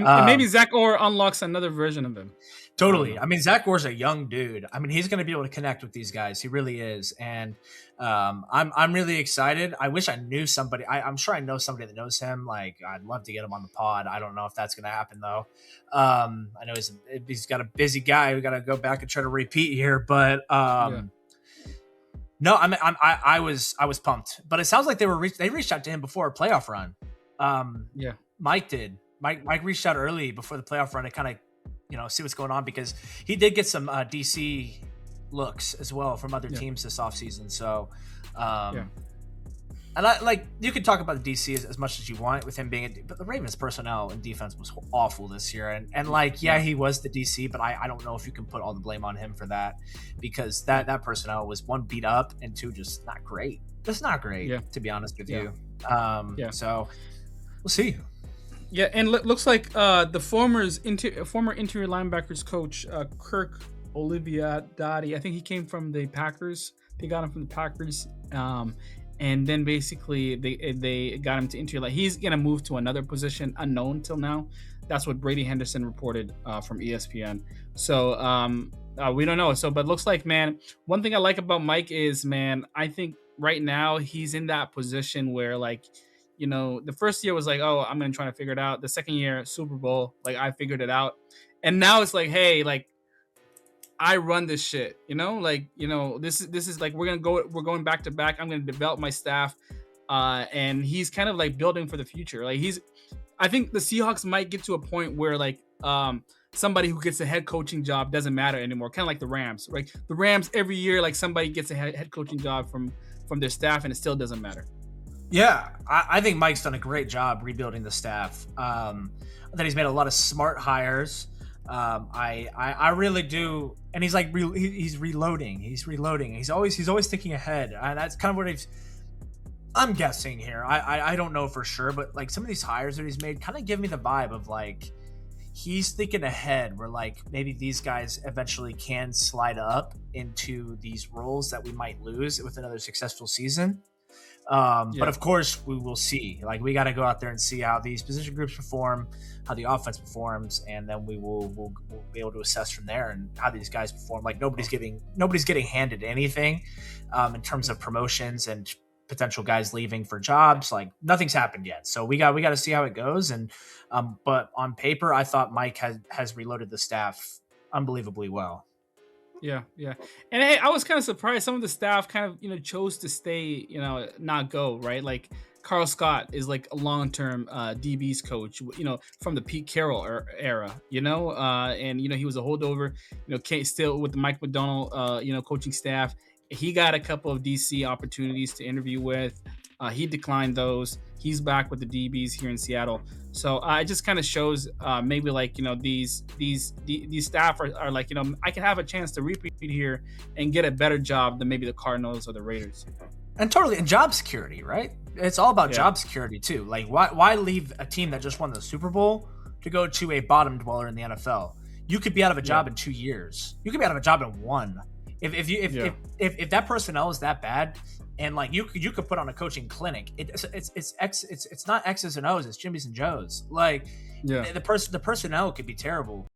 and maybe Zach Orr unlocks another version of him. Totally. I mean, Zach Orr's a young dude. I mean, he's going to be able to connect with these guys. He really is. And I'm really excited. I wish I knew somebody. I'm sure I know somebody that knows him. Like, I'd love to get him on the pod. I don't know if that's going to happen, though. I know he's got a busy guy. We got to go back and try to repeat here. But no, I was pumped. But it sounds like they reached out to him before a playoff run. Mike did. Mike reached out early before the playoff run to kind of, see what's going on, because he did get some DC looks as well from other teams this offseason. So, and you could talk about the DC as much as you want with him being, but the Ravens personnel and defense was awful this year. And he was the DC, but I don't know if you can put all the blame on him for that, because that personnel was, one, beat up, and two, just not great. Just not great, to be honest with you. So we'll see. Yeah, and looks like the former interior linebackers coach, Kirk Oliviadotti, I think he came from the Packers. They got him from the Packers, and then basically they got him to interior. He's gonna move to another position unknown till now. That's what Brady Henderson reported from ESPN. So we don't know. So, but looks like, man, one thing I like about Mike is, man, I think right now he's in that position where, like, the first year was like, oh, I'm going to try to figure it out. The second year, Super Bowl, like, I figured it out. And now it's like, hey, like, I run this shit, this is like, we're going back to back. I'm going to develop my staff. And he's kind of like building for the future. Like, I think the Seahawks might get to a point where, like, somebody who gets a head coaching job doesn't matter anymore. Kind of like the Rams, right? The Rams, every year, like, somebody gets a head coaching job from their staff, and it still doesn't matter. Yeah, I think Mike's done a great job rebuilding the staff. That he's made a lot of smart hires. I really do, and he's like he's reloading. He's reloading. He's always thinking ahead. That's kind of what I'm guessing here. I don't know for sure, but like some of these hires that he's made kind of give me the vibe of like he's thinking ahead, where like maybe these guys eventually can slide up into these roles that we might lose with another successful season. But of course we will see. Like, we got to go out there and see how these position groups perform, how the offense performs, and then we'll be able to assess from there and how these guys perform. Like, nobody's getting handed anything in terms of promotions and potential guys leaving for jobs. Like, nothing's happened yet, so we got to see how it goes. And but on paper, I thought Mike has reloaded the staff unbelievably well. Yeah. And hey, I was kind of surprised some of the staff kind of, chose to stay, not go, right? Like, Carl Scott is like a long-term DB's coach, from the Pete Carroll era, and, he was a holdover, still with the Mike McDonald, coaching staff. He got a couple of DC opportunities to interview with. He declined those. He's back with the DBs here in Seattle. So it just kind of shows maybe like, these staff are like, I can have a chance to repeat here and get a better job than maybe the Cardinals or the Raiders. And totally, and job security, right? It's all about job security too. Like, why leave a team that just won the Super Bowl to go to a bottom dweller in the NFL? You could be out of a job in 2 years. You could be out of a job in one. If that personnel is that bad, and like you could put on a coaching clinic, it's not X's and O's, it's Jimmy's and Joe's. Like, the personnel could be terrible.